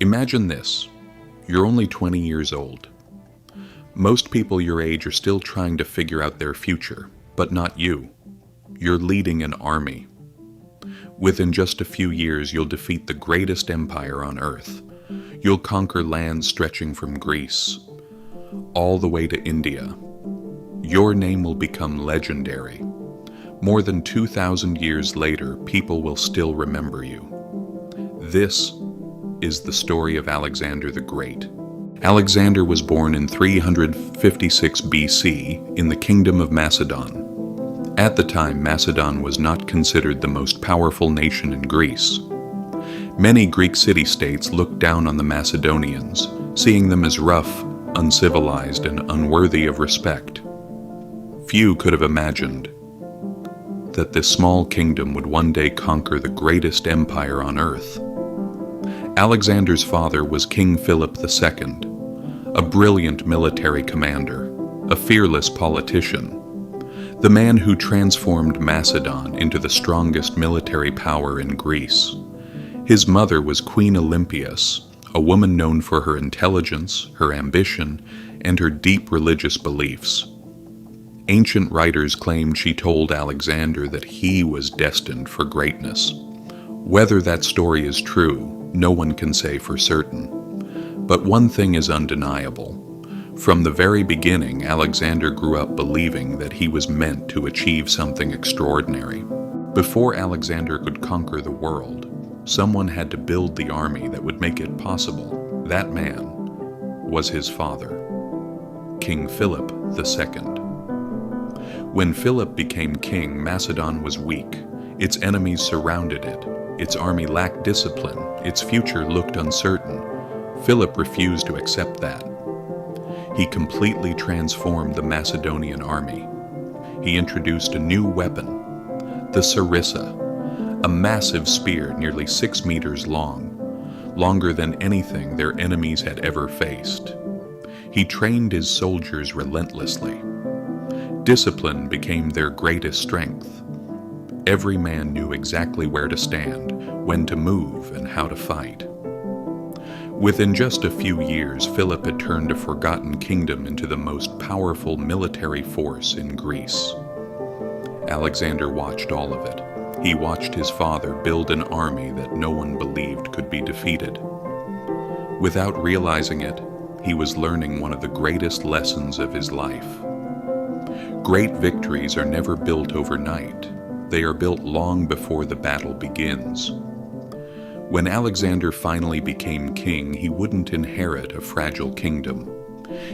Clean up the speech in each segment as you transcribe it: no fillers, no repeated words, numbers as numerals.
Imagine this. You're only 20 years old. Most people your age are still trying to figure out their future, but not you. You're leading an army. Within just a few years, you'll defeat the greatest empire on earth. You'll conquer lands stretching from Greece all the way to India. Your name will become legendary. More than 2,000 years later, people will still remember you. This is the story of Alexander the Great. Alexander was born in 356 BC in the Kingdom of Macedon. At the time, Macedon was not considered the most powerful nation in Greece. Many Greek city-states looked down on the Macedonians, seeing them as rough, uncivilized, and unworthy of respect. Few could have imagined that this small kingdom would one day conquer the greatest empire on earth. Alexander's father was King Philip II, a brilliant military commander, a fearless politician, the man who transformed Macedon into the strongest military power in Greece. His mother was Queen Olympias, a woman known for her intelligence, her ambition, and her deep religious beliefs. Ancient writers claimed she told Alexander that he was destined for greatness. Whether that story is true, no one can say for certain. But one thing is undeniable. From the very beginning, Alexander grew up believing that he was meant to achieve something extraordinary. Before Alexander could conquer the world, someone had to build the army that would make it possible. That man was his father, King Philip II. When Philip became king, Macedon was weak. Its enemies surrounded it. Its army lacked discipline. Its future looked uncertain. Philip refused to accept that. He completely transformed the Macedonian army. He introduced a new weapon, the sarissa, a massive spear nearly 6 meters long, longer than anything their enemies had ever faced. He trained his soldiers relentlessly. Discipline became their greatest strength. Every man knew exactly where to stand, when to move, and how to fight. Within just a few years, Philip had turned a forgotten kingdom into the most powerful military force in Greece. Alexander watched all of it. He watched his father build an army that no one believed could be defeated. Without realizing it, he was learning one of the greatest lessons of his life. Great victories are never built overnight. They are built long before the battle begins. When Alexander finally became king, he wouldn't inherit a fragile kingdom.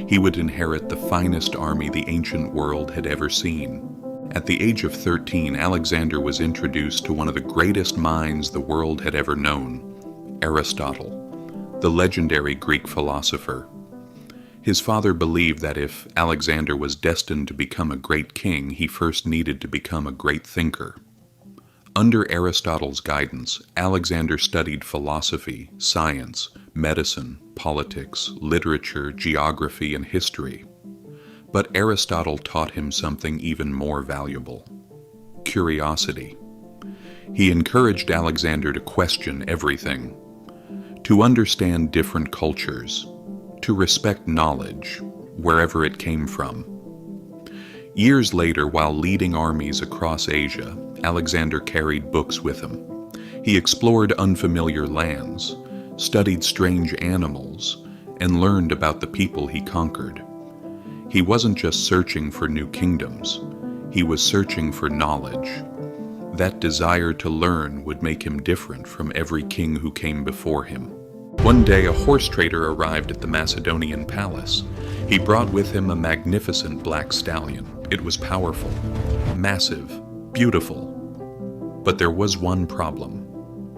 He would inherit the finest army the ancient world had ever seen. At the age of 13, Alexander was introduced to one of the greatest minds the world had ever known, Aristotle, the legendary Greek philosopher. His father believed that if Alexander was destined to become a great king, he first needed to become a great thinker. Under Aristotle's guidance, Alexander studied philosophy, science, medicine, politics, literature, geography, and history. But Aristotle taught him something even more valuable: curiosity. He encouraged Alexander to question everything, to understand different cultures, to respect knowledge, wherever it came from. Years later, while leading armies across Asia, Alexander carried books with him. He explored unfamiliar lands, studied strange animals, and learned about the people he conquered. He wasn't just searching for new kingdoms. He was searching for knowledge. That desire to learn would make him different from every king who came before him. One day, a horse trader arrived at the Macedonian palace. He brought with him a magnificent black stallion. It was powerful, massive, beautiful. But there was one problem.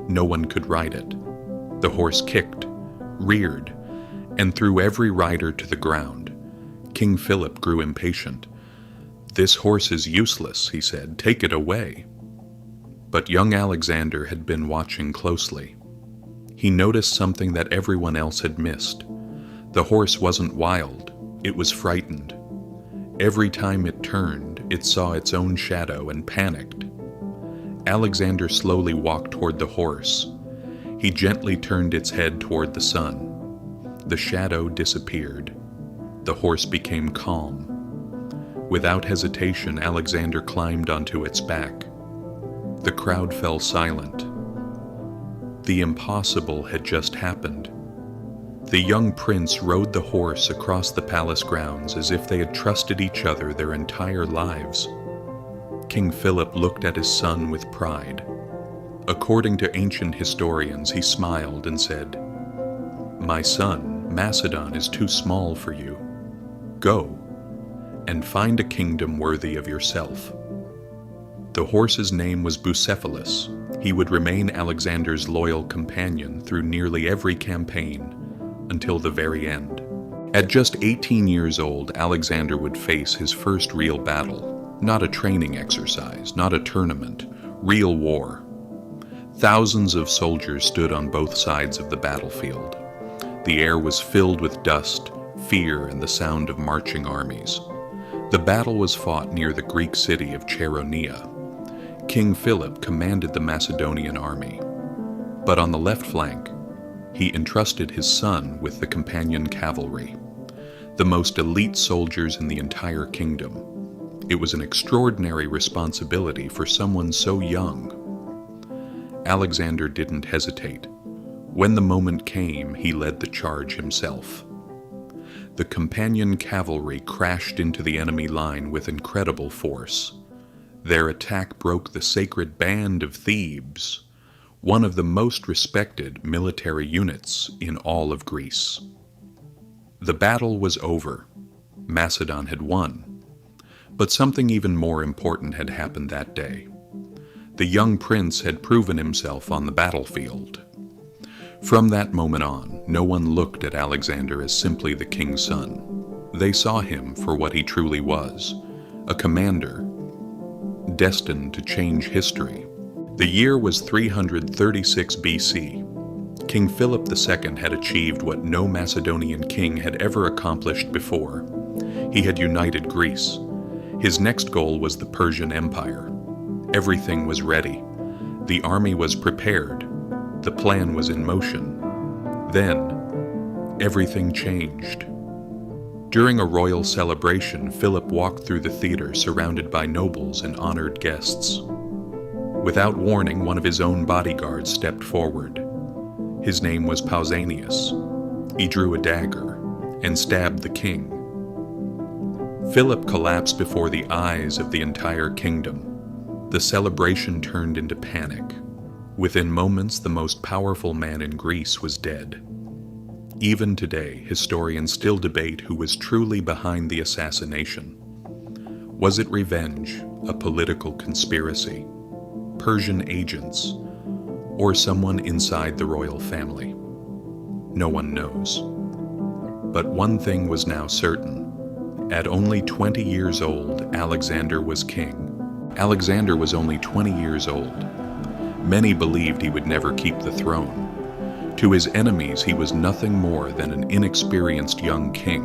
No one could ride it. The horse kicked, reared, and threw every rider to the ground. King Philip grew impatient. "This horse is useless," he said. "Take it away." But young Alexander had been watching closely. He noticed something that everyone else had missed. The horse wasn't wild, it was frightened. Every time it turned, it saw its own shadow and panicked. Alexander slowly walked toward the horse. He gently turned its head toward the sun. The shadow disappeared. The horse became calm. Without hesitation, Alexander climbed onto its back. The crowd fell silent. The impossible had just happened. The young prince rode the horse across the palace grounds as if they had trusted each other their entire lives. King Philip looked at his son with pride. According to ancient historians, he smiled and said, "My son, Macedon is too small for you. Go and find a kingdom worthy of yourself." The horse's name was Bucephalus. He would remain Alexander's loyal companion through nearly every campaign until the very end. At just 18 years old, Alexander would face his first real battle. Not a training exercise, not a tournament, real war. Thousands of soldiers stood on both sides of the battlefield. The air was filled with dust, fear, and the sound of marching armies. The battle was fought near the Greek city of Chaeronea. King Philip commanded the Macedonian army, but on the left flank, he entrusted his son with the companion cavalry, the most elite soldiers in the entire kingdom. It was an extraordinary responsibility for someone so young. Alexander didn't hesitate. When the moment came, he led the charge himself. The companion cavalry crashed into the enemy line with incredible force. Their attack broke the sacred band of Thebes, one of the most respected military units in all of Greece. The battle was over. Macedon had won. But something even more important had happened that day. The young prince had proven himself on the battlefield. From that moment on, no one looked at Alexander as simply the king's son. They saw him for what he truly was, a commander destined to change history. The year was 336 BC. King Philip II had achieved what no Macedonian king had ever accomplished before. He had united Greece. His next goal was the Persian Empire. Everything was ready. The army was prepared. The plan was in motion. Then, everything changed. During a royal celebration, Philip walked through the theater surrounded by nobles and honored guests. Without warning, one of his own bodyguards stepped forward. His name was Pausanias. He drew a dagger and stabbed the king. Philip collapsed before the eyes of the entire kingdom. The celebration turned into panic. Within moments, the most powerful man in Greece was dead. Even today, historians still debate who was truly behind the assassination. Was it revenge, a political conspiracy, Persian agents, or someone inside the royal family? No one knows. But one thing was now certain. At only 20 years old, Alexander was king. Alexander was only 20 years old. Many believed he would never keep the throne. To his enemies, he was nothing more than an inexperienced young king.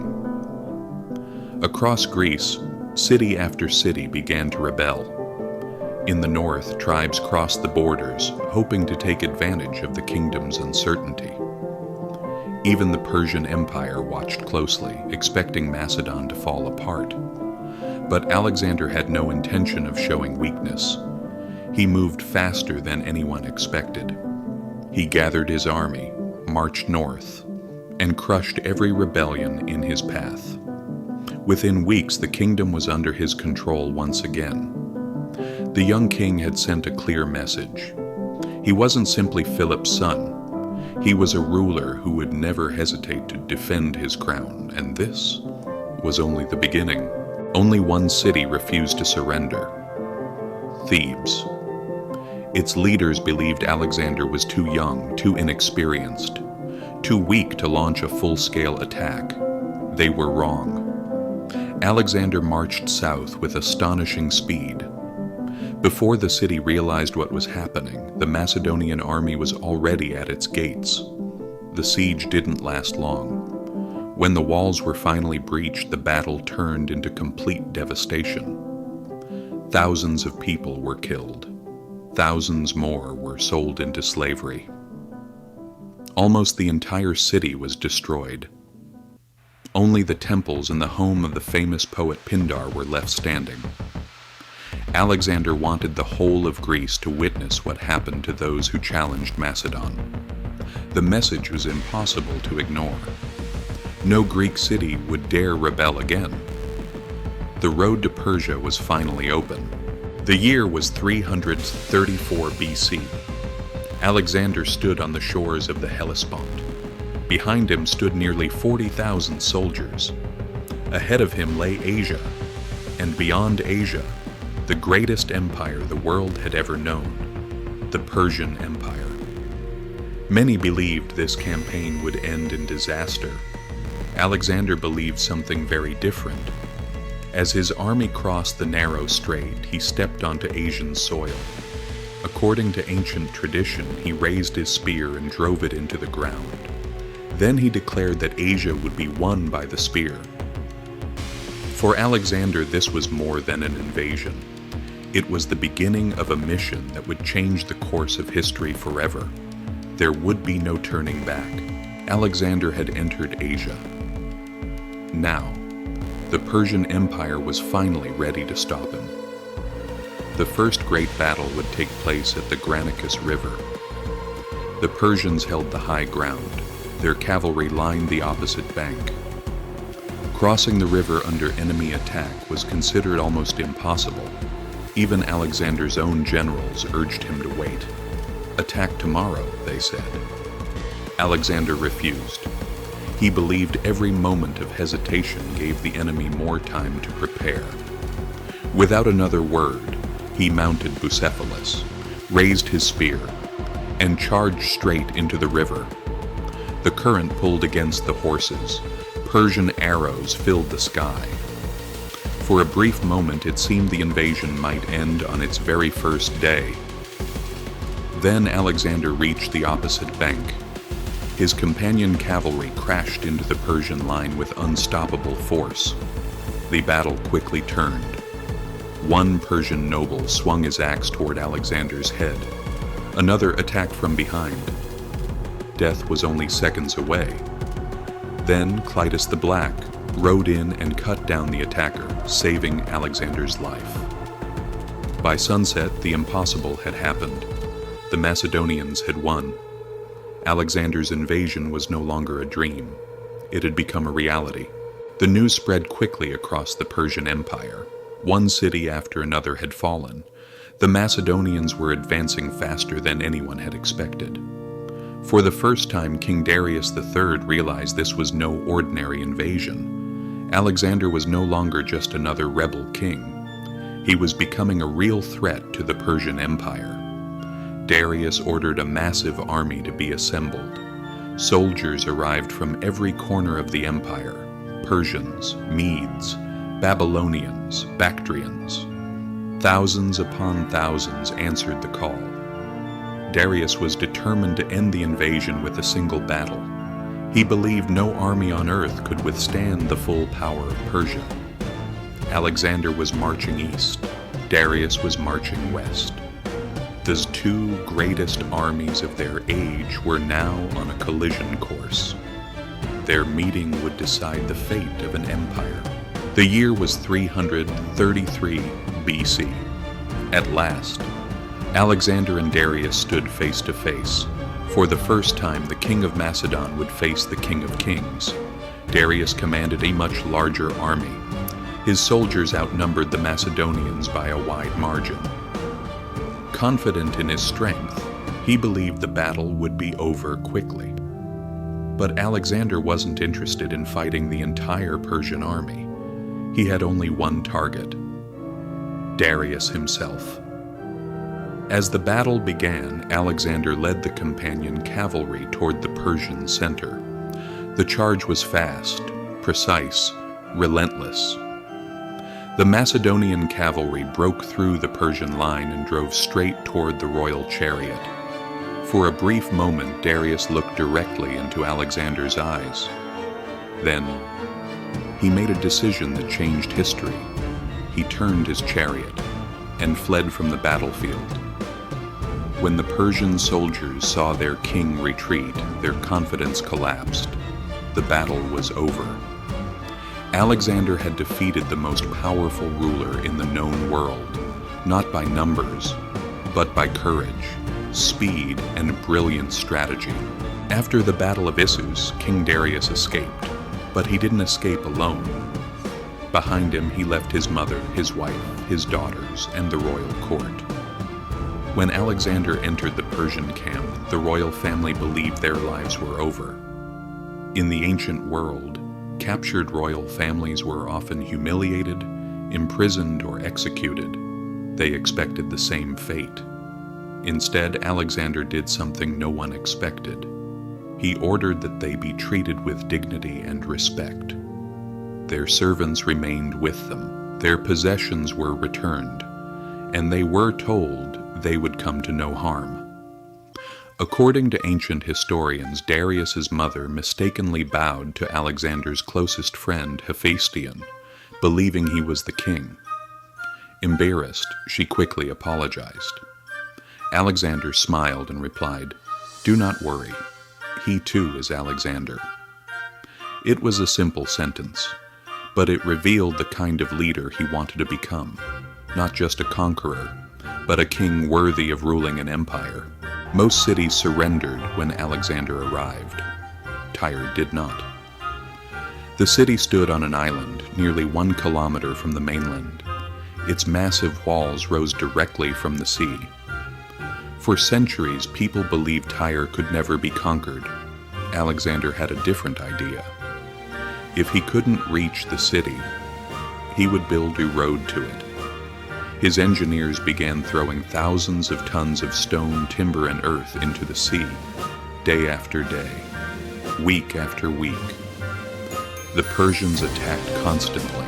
Across Greece, city after city began to rebel. In the north, tribes crossed the borders, hoping to take advantage of the kingdom's uncertainty. Even the Persian Empire watched closely, expecting Macedon to fall apart. But Alexander had no intention of showing weakness. He moved faster than anyone expected. He gathered his army, marched north, and crushed every rebellion in his path. Within weeks, the kingdom was under his control once again. The young king had sent a clear message. He wasn't simply Philip's son. He was a ruler who would never hesitate to defend his crown, and this was only the beginning. Only one city refused to surrender: Thebes. Its leaders believed Alexander was too young, too inexperienced, too weak to launch a full-scale attack. They were wrong. Alexander marched south with astonishing speed. Before the city realized what was happening, the Macedonian army was already at its gates. The siege didn't last long. When the walls were finally breached, the battle turned into complete devastation. Thousands of people were killed. Thousands more were sold into slavery. Almost the entire city was destroyed. Only the temples and the home of the famous poet Pindar were left standing. Alexander wanted the whole of Greece to witness what happened to those who challenged Macedon. The message was impossible to ignore. No Greek city would dare rebel again. The road to Persia was finally open. The year was 334 BC. Alexander stood on the shores of the Hellespont. Behind him stood nearly 40,000 soldiers. Ahead of him lay Asia, and beyond Asia, the greatest empire the world had ever known, the Persian Empire. Many believed this campaign would end in disaster. Alexander believed something very different. As his army crossed the narrow strait, he stepped onto Asian soil. According to ancient tradition, he raised his spear and drove it into the ground. Then he declared that Asia would be won by the spear. For Alexander, this was more than an invasion. It was the beginning of a mission that would change the course of history forever. There would be no turning back. Alexander had entered Asia. Now, the Persian Empire was finally ready to stop him. The first great battle would take place at the Granicus River. The Persians held the high ground. Their cavalry lined the opposite bank. Crossing the river under enemy attack was considered almost impossible. Even Alexander's own generals urged him to wait. "Attack tomorrow," they said. Alexander refused. He believed every moment of hesitation gave the enemy more time to prepare. Without another word, he mounted Bucephalus, raised his spear, and charged straight into the river. The current pulled against the horses. Persian arrows filled the sky. For a brief moment, it seemed the invasion might end on its very first day. Then Alexander reached the opposite bank. His companion cavalry crashed into the Persian line with unstoppable force. The battle quickly turned. One Persian noble swung his axe toward Alexander's head. Another attacked from behind. Death was only seconds away. Then Clitus the Black rode in and cut down the attacker, saving Alexander's life. By sunset, the impossible had happened. The Macedonians had won. Alexander's invasion was no longer a dream. It had become a reality. The news spread quickly across the Persian Empire. One city after another had fallen. The Macedonians were advancing faster than anyone had expected. For the first time, King Darius III realized this was no ordinary invasion. Alexander was no longer just another rebel king. He was becoming a real threat to the Persian Empire. Darius ordered a massive army to be assembled. Soldiers arrived from every corner of the empire: Persians, Medes, Babylonians, Bactrians. Thousands upon thousands answered the call. Darius was determined to end the invasion with a single battle. He believed no army on earth could withstand the full power of Persia. Alexander was marching east. Darius was marching west. The two greatest armies of their age were now on a collision course. Their meeting would decide the fate of an empire. The year was 333 BC. At last, Alexander and Darius stood face to face. For the first time, the King of Macedon would face the King of Kings. Darius commanded a much larger army. His soldiers outnumbered the Macedonians by a wide margin. Confident in his strength, he believed the battle would be over quickly. But Alexander wasn't interested in fighting the entire Persian army. He had only one target: Darius himself. As the battle began, Alexander led the companion cavalry toward the Persian center. The charge was fast, precise, relentless. The Macedonian cavalry broke through the Persian line and drove straight toward the royal chariot. For a brief moment, Darius looked directly into Alexander's eyes. Then, he made a decision that changed history. He turned his chariot and fled from the battlefield. When the Persian soldiers saw their king retreat, their confidence collapsed. The battle was over. Alexander had defeated the most powerful ruler in the known world, not by numbers, but by courage, speed, and brilliant strategy. After the Battle of Issus, King Darius escaped, but he didn't escape alone. Behind him, he left his mother, his wife, his daughters, and the royal court. When Alexander entered the Persian camp, the royal family believed their lives were over. In the ancient world, captured royal families were often humiliated, imprisoned, or executed. They expected the same fate. Instead, Alexander did something no one expected. He ordered that they be treated with dignity and respect. Their servants remained with them, their possessions were returned, and they were told they would come to no harm. According to ancient historians, Darius's mother mistakenly bowed to Alexander's closest friend, Hephaestion, believing he was the king. Embarrassed, she quickly apologized. Alexander smiled and replied, "Do not worry. He too is Alexander." It was a simple sentence, but it revealed the kind of leader he wanted to become, not just a conqueror, but a king worthy of ruling an empire. Most cities surrendered when Alexander arrived. Tyre did not. The city stood on an island, nearly 1 kilometer from the mainland. Its massive walls rose directly from the sea. For centuries, people believed Tyre could never be conquered. Alexander had a different idea. If he couldn't reach the city, he would build a road to it. His engineers began throwing thousands of tons of stone, timber, and earth into the sea, day after day, week after week. The Persians attacked constantly.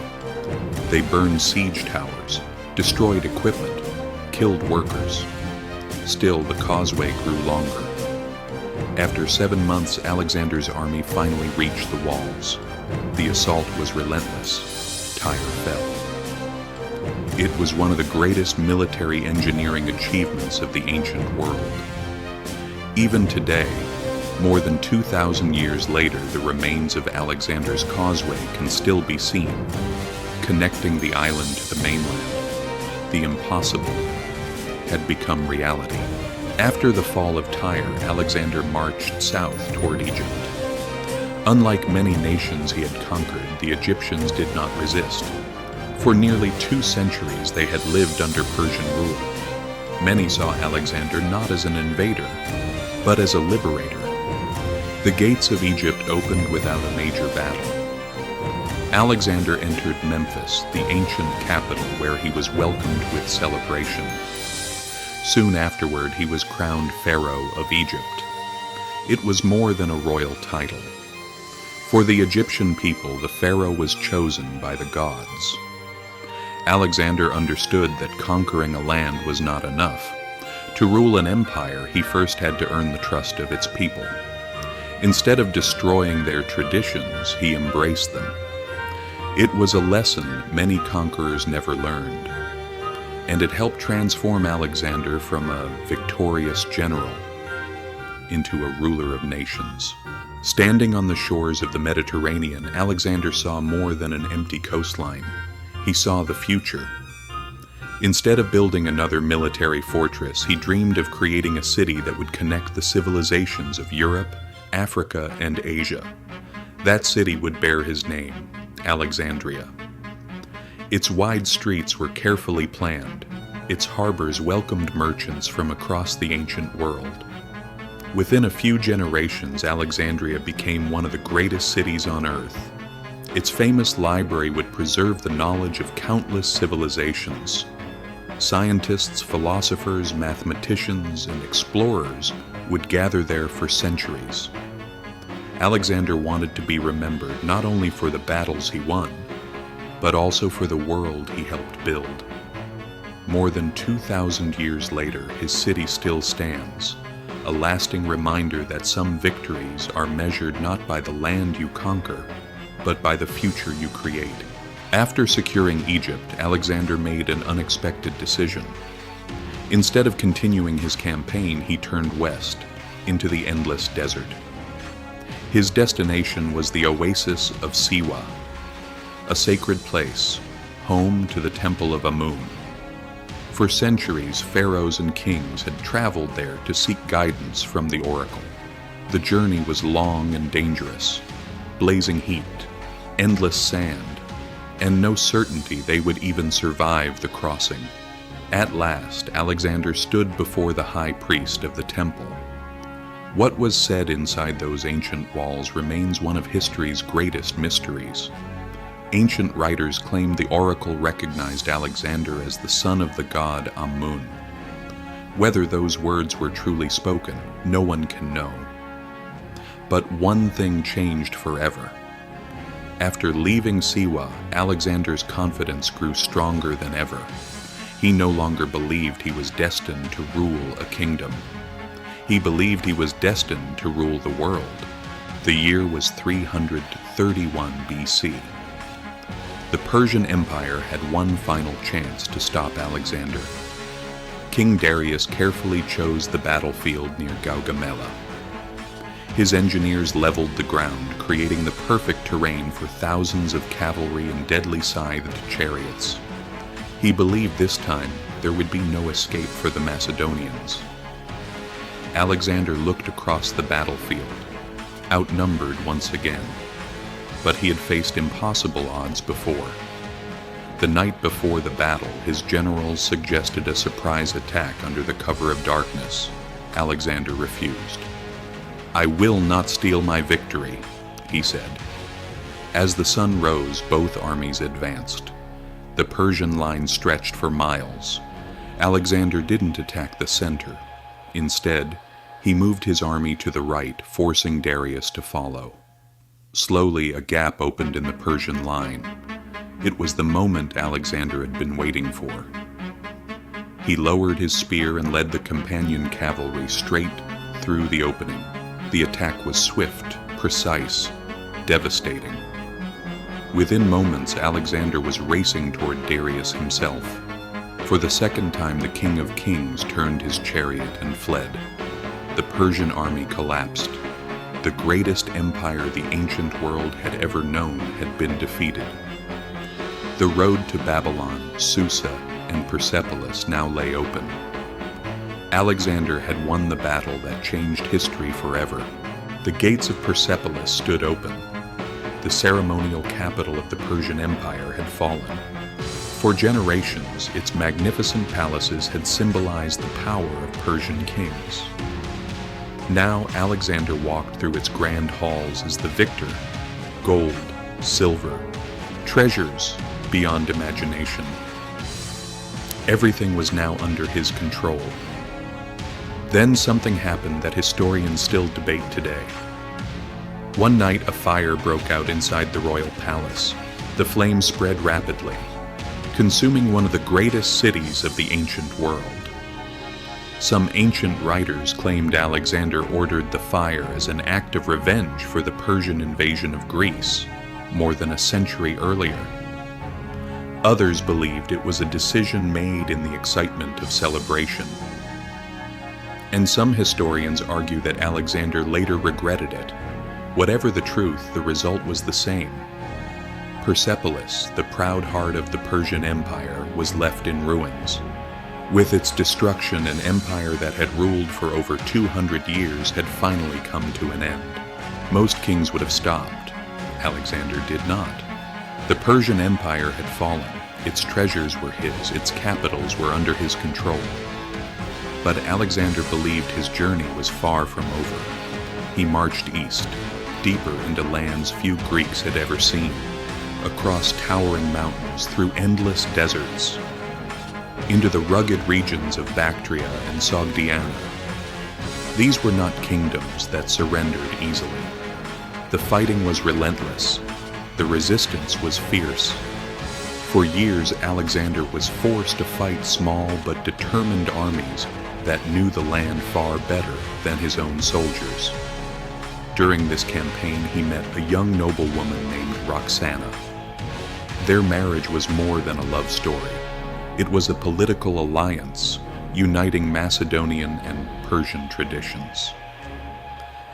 They burned siege towers, destroyed equipment, killed workers. Still, the causeway grew longer. After 7 months, Alexander's army finally reached the walls. The assault was relentless. Tyre fell. It was one of the greatest military engineering achievements of the ancient world. Even today, more than 2,000 years later, the remains of Alexander's causeway can still be seen, connecting the island to the mainland. The impossible had become reality. After the fall of Tyre, Alexander marched south toward Egypt. Unlike many nations he had conquered, the Egyptians did not resist. For nearly 2 centuries they had lived under Persian rule. Many saw Alexander not as an invader, but as a liberator. The gates of Egypt opened without a major battle. Alexander entered Memphis, the ancient capital, where he was welcomed with celebration. Soon afterward, he was crowned Pharaoh of Egypt. It was more than a royal title. For the Egyptian people, the Pharaoh was chosen by the gods. Alexander understood that conquering a land was not enough. To rule an empire, he first had to earn the trust of its people. Instead of destroying their traditions, he embraced them. It was a lesson many conquerors never learned, and it helped transform Alexander from a victorious general into a ruler of nations. Standing on the shores of the Mediterranean, Alexander saw more than an empty coastline. He saw the future. Instead of building another military fortress, he dreamed of creating a city that would connect the civilizations of Europe, Africa, and Asia. That city would bear his name, Alexandria. Its wide streets were carefully planned. Its harbors welcomed merchants from across the ancient world. Within a few generations, Alexandria became one of the greatest cities on earth. Its famous library would preserve the knowledge of countless civilizations. Scientists, philosophers, mathematicians, and explorers would gather there for centuries. Alexander wanted to be remembered not only for the battles he won, but also for the world he helped build. More than 2,000 years later, his city still stands, a lasting reminder that some victories are measured not by the land you conquer, but by the future you create. After securing Egypt, Alexander made an unexpected decision. Instead of continuing his campaign, he turned west, into the endless desert. His destination was the oasis of Siwa, a sacred place, home to the temple of Amun. For centuries, pharaohs and kings had traveled there to seek guidance from the oracle. The journey was long and dangerous, blazing heat, endless sand, and no certainty they would even survive the crossing. At last, Alexander stood before the high priest of the temple. What was said inside those ancient walls remains one of history's greatest mysteries. Ancient writers claim the oracle recognized Alexander as the son of the god Amun. Whether those words were truly spoken, no one can know. But one thing changed forever. After leaving Siwa, Alexander's confidence grew stronger than ever. He no longer believed he was destined to rule a kingdom. He believed he was destined to rule the world. The year was 331 BC. The Persian Empire had one final chance to stop Alexander. King Darius carefully chose the battlefield near Gaugamela. His engineers leveled the ground, creating the perfect terrain for thousands of cavalry and deadly scythed chariots. He believed this time there would be no escape for the Macedonians. Alexander looked across the battlefield, outnumbered once again. But he had faced impossible odds before. The night before the battle, his generals suggested a surprise attack under the cover of darkness. Alexander refused. "I will not steal my victory," he said. As the sun rose, both armies advanced. The Persian line stretched for miles. Alexander didn't attack the center. Instead, he moved his army to the right, forcing Darius to follow. Slowly, a gap opened in the Persian line. It was the moment Alexander had been waiting for. He lowered his spear and led the companion cavalry straight through the opening. The attack was swift, precise, devastating. Within moments, Alexander was racing toward Darius himself. For the second time, the King of Kings turned his chariot and fled. The Persian army collapsed. The greatest empire the ancient world had ever known had been defeated. The road to Babylon, Susa, and Persepolis now lay open. Alexander had won the battle that changed history forever. The gates of Persepolis stood open. The ceremonial capital of the Persian Empire had fallen. For generations, its magnificent palaces had symbolized the power of Persian kings. Now Alexander walked through its grand halls as the victor. Gold, silver, treasures beyond imagination. Everything was now under his control. Then something happened that historians still debate today. One night, a fire broke out inside the royal palace. The flames spread rapidly, consuming one of the greatest cities of the ancient world. Some ancient writers claimed Alexander ordered the fire as an act of revenge for the Persian invasion of Greece, more than a century earlier. Others believed it was a decision made in the excitement of celebration. And some historians argue that Alexander later regretted it. Whatever the truth, the result was the same. Persepolis, the proud heart of the Persian Empire, was left in ruins. With its destruction, an empire that had ruled for over 200 years had finally come to an end. Most kings would have stopped. Alexander did not. The Persian Empire had fallen. Its treasures were his, its capitals were under his control. But Alexander believed his journey was far from over. He marched east, deeper into lands few Greeks had ever seen, across towering mountains, through endless deserts, into the rugged regions of Bactria and Sogdiana. These were not kingdoms that surrendered easily. The fighting was relentless. The resistance was fierce. For years, Alexander was forced to fight small but determined armies that knew the land far better than his own soldiers. During this campaign, he met a young noblewoman named Roxana. Their marriage was more than a love story. It was a political alliance, uniting Macedonian and Persian traditions.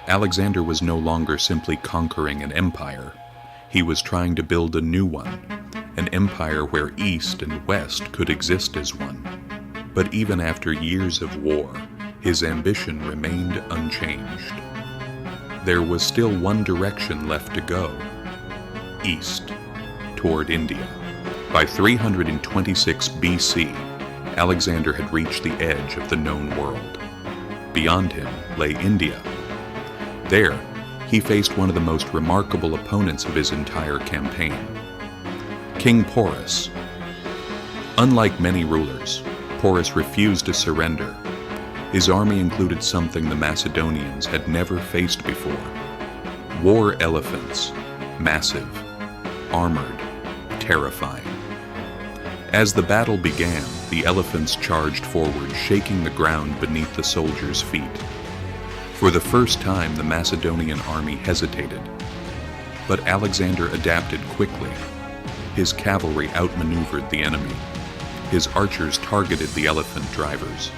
Alexander was no longer simply conquering an empire. He was trying to build a new one, an empire where East and West could exist as one. But even after years of war, his ambition remained unchanged. There was still one direction left to go: east, toward India. By 326 BC, Alexander had reached the edge of the known world. Beyond him lay India. There, he faced one of the most remarkable opponents of his entire campaign, King Porus. Unlike many rulers, Porus refused to surrender. His army included something the Macedonians had never faced before: war elephants, massive, armored, terrifying. As the battle began, the elephants charged forward, shaking the ground beneath the soldiers' feet. For the first time, the Macedonian army hesitated, but Alexander adapted quickly. His cavalry outmaneuvered the enemy. His archers targeted the elephant drivers.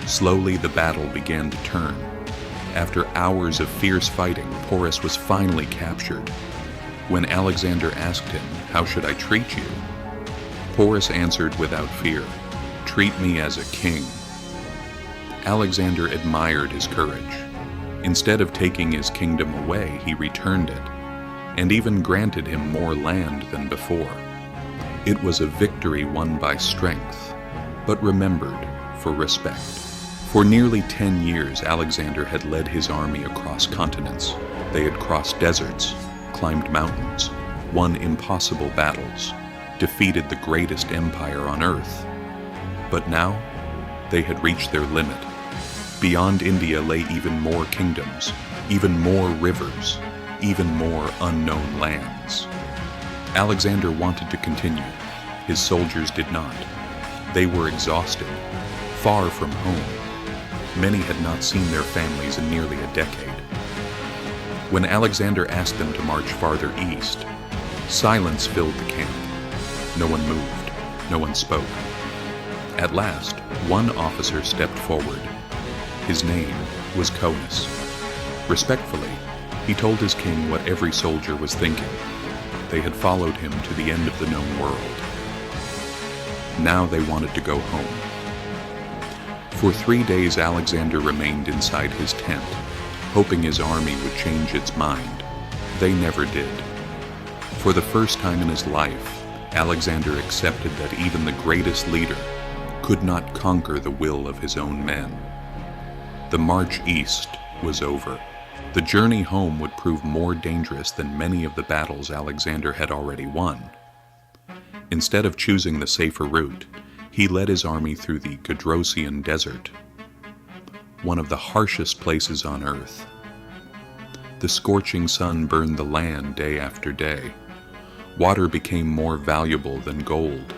Slowly, the battle began to turn. After hours of fierce fighting, Porus was finally captured. When Alexander asked him, "How should I treat you?" Porus answered without fear, "Treat me as a king." Alexander admired his courage. Instead of taking his kingdom away, he returned it, and even granted him more land than before. It was a victory won by strength, but remembered for respect. For nearly 10 years, Alexander had led his army across continents. They had crossed deserts, climbed mountains, won impossible battles, defeated the greatest empire on earth. But now, they had reached their limit. Beyond India lay even more kingdoms, even more rivers, even more unknown lands. Alexander wanted to continue. His soldiers did not. They were exhausted, far from home. Many had not seen their families in nearly a decade. When Alexander asked them to march farther east, silence filled the camp. No one moved. No one spoke. At last, one officer stepped forward. His name was Conus. Respectfully, he told his king what every soldier was thinking. They had followed him to the end of the known world. Now they wanted to go home. For 3 days, Alexander remained inside his tent, hoping his army would change its mind. They never did. For the first time in his life, Alexander accepted that even the greatest leader could not conquer the will of his own men. The march east was over. The journey home would prove more dangerous than many of the battles Alexander had already won. Instead of choosing the safer route, he led his army through the Gedrosian Desert, one of the harshest places on earth. The scorching sun burned the land day after day. Water became more valuable than gold.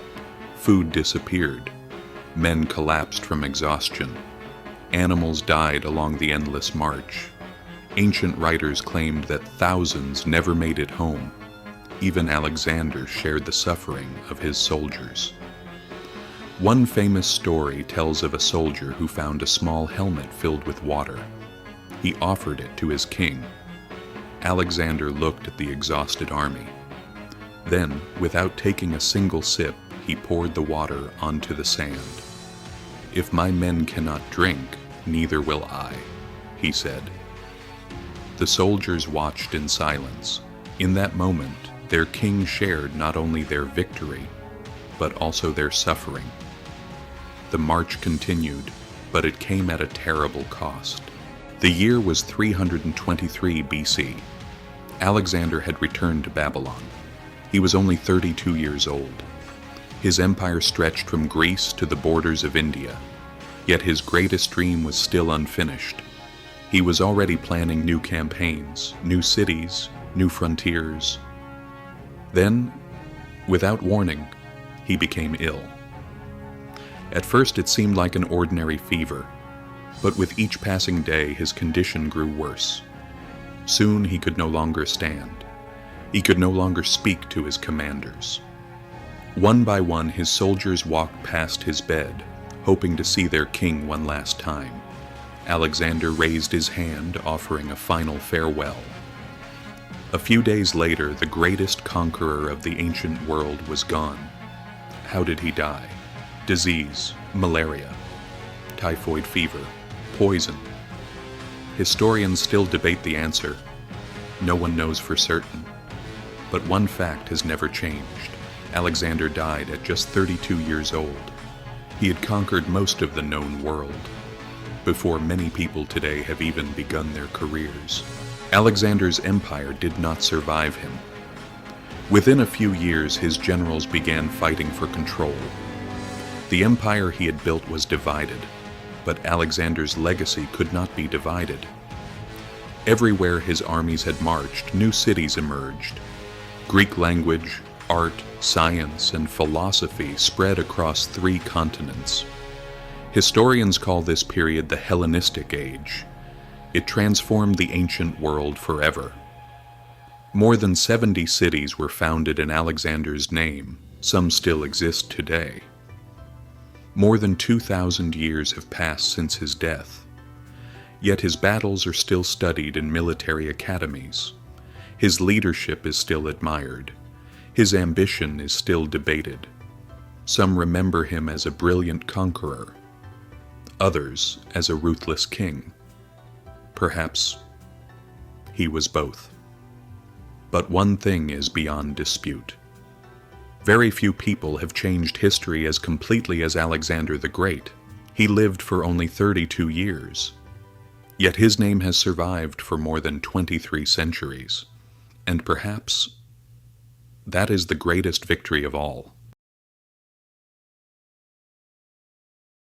Food disappeared. Men collapsed from exhaustion. Animals died along the endless march. Ancient writers claimed that thousands never made it home. Even Alexander shared the suffering of his soldiers. One famous story tells of a soldier who found a small helmet filled with water. He offered it to his king. Alexander looked at the exhausted army. Then, without taking a single sip, he poured the water onto the sand. "If my men cannot drink, neither will I," he said. The soldiers watched in silence. In that moment, their king shared not only their victory, but also their suffering. The march continued, but it came at a terrible cost. The year was 323 BC. Alexander had returned to Babylon. He was only 32 years old. His empire stretched from Greece to the borders of India, yet his greatest dream was still unfinished. He was already planning new campaigns, new cities, new frontiers. Then, without warning, he became ill. At first it seemed like an ordinary fever, but with each passing day his condition grew worse. Soon he could no longer stand. He could no longer speak to his commanders. One by one his soldiers walked past his bed, hoping to see their king one last time. Alexander raised his hand, offering a final farewell. A few days later, the greatest conqueror of the ancient world was gone. How did he die? Disease, malaria, typhoid fever, poison. Historians still debate the answer. No one knows for certain. But one fact has never changed. Alexander died at just 32 years old. He had conquered most of the known world, before many people today have even begun their careers. Alexander's empire did not survive him. Within a few years, his generals began fighting for control. The empire he had built was divided, but Alexander's legacy could not be divided. Everywhere his armies had marched, new cities emerged. Greek language, art, science, and philosophy spread across 3 continents. Historians call this period the Hellenistic Age. It transformed the ancient world forever. More than 70 cities were founded in Alexander's name. Some still exist today. More than 2,000 years have passed since his death. Yet his battles are still studied in military academies. His leadership is still admired. His ambition is still debated. Some remember him as a brilliant conqueror, others as a ruthless king. Perhaps he was both. But one thing is beyond dispute. Very few people have changed history as completely as Alexander the Great. He lived for only 32 years. Yet his name has survived for more than 23 centuries. And perhaps that is the greatest victory of all.